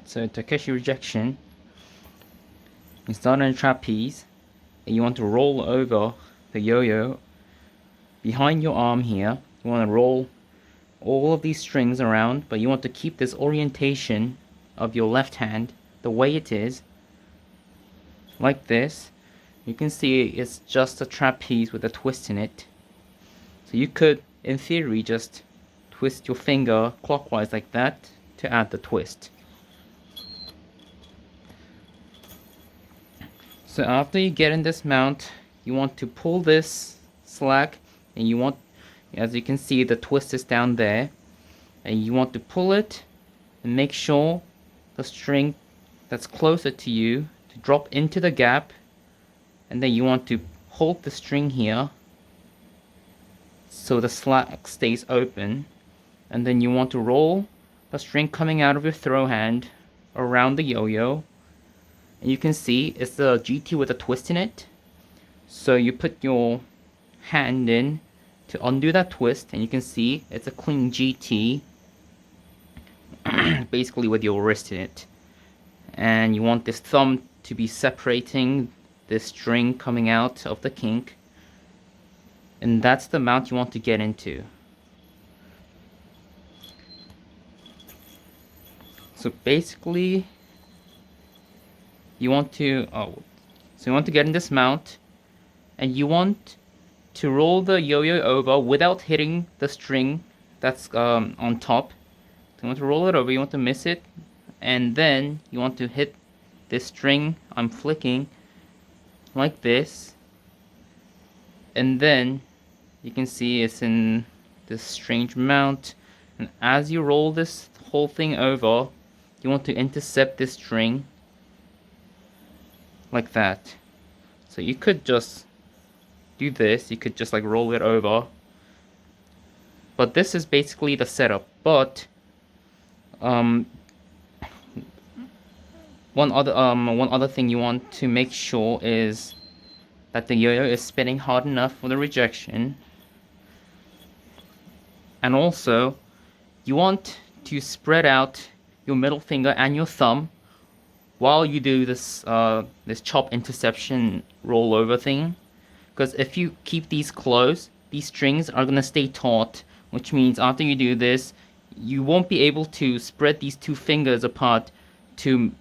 Alright, so Takeshi Rejection. You start on a trapeze, and you want to roll over the yo-yo behind your arm here. You want to roll all of these strings around, but you want to keep this orientation of your left hand the way it is, like this. You can see it's just a trapeze with a twist in it. So you could, in theory, just twist your finger clockwise like that to add the twist. So after you get in this mount, you want to pull this slack, and you want, as you can see, the twist is down there, and you want to pull it and make sure the string that's closer to you to drop into the gap, and then you want to hold the string here so the slack stays open, and then you want to roll the string coming out of your throw hand around the yo-yo. And you can see it's the GT with a twist in it. So you put your hand in to undo that twist, and you can see it's a clean GT, basically with your wrist in it. And you want this thumb to be separating this string coming out of the kink. And that's the mount you want to get into. So basically, you want to get in this mount, and you want to roll the yo-yo over without hitting the string that's on top. So you want to roll it over, you want to miss it, and then you want to hit this string I'm flicking like this, and then you can see it's in this strange mount. And as you roll this whole thing over, you want to intercept this string like that. So you could just do this, you could just like roll it over, but this is basically the setup. But one other thing you want to make sure is that the yo-yo is spinning hard enough for the rejection, and also you want to spread out your middle finger and your thumb while you do this this chop interception rollover thing, because if you keep these closed, these strings are gonna stay taut, which means after you do this, you won't be able to spread these two fingers apart to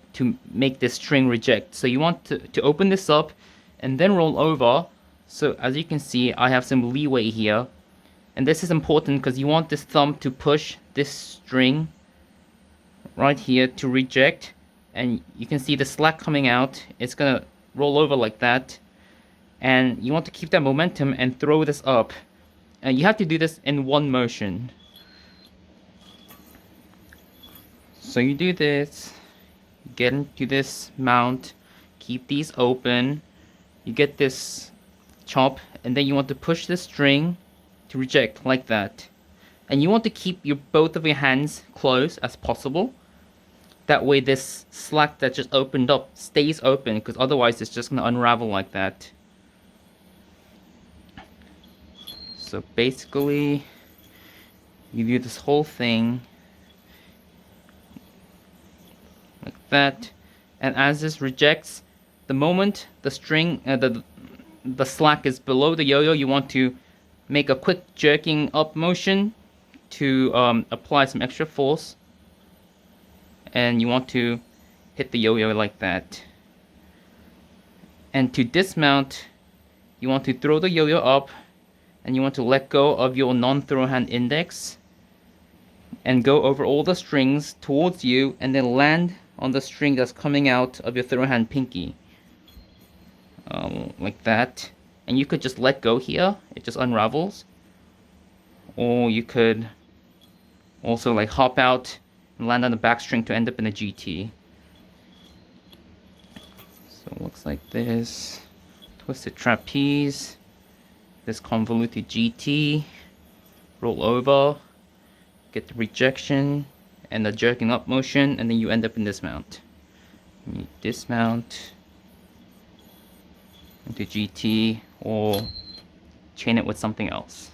make this string reject. So you want to open this up and then roll over. So as you can see, I have some leeway here, and this is important because you want this thumb to push this string right here to reject. And you can see the slack coming out. It's gonna roll over like that, and you want to keep that momentum and throw this up, and you have to do this in one motion. So you do this, get into this mount, keep these open, you get this chop, and then you want to push the string to reject like that, and you want to keep both of your hands closed as possible. That way this slack that just opened up stays open, because otherwise it's just going to unravel like that. So basically, you do this whole thing like that, and as this rejects, the moment the string, the slack is below the yo-yo, you want to make a quick jerking up motion to apply some extra force. And you want to hit the yo-yo like that. And to dismount, you want to throw the yo-yo up, and you want to let go of your non-throw hand index and go over all the strings towards you, and then land on the string that's coming out of your throw hand pinky. Like that. And you could just let go here, it just unravels. Or you could also like hop out and land on the back string to end up in a GT. So it looks like this. Twisted trapeze, this convoluted GT, roll over, get the rejection and the jerking up motion, and then you end up in this mount. You dismount into GT or chain it with something else.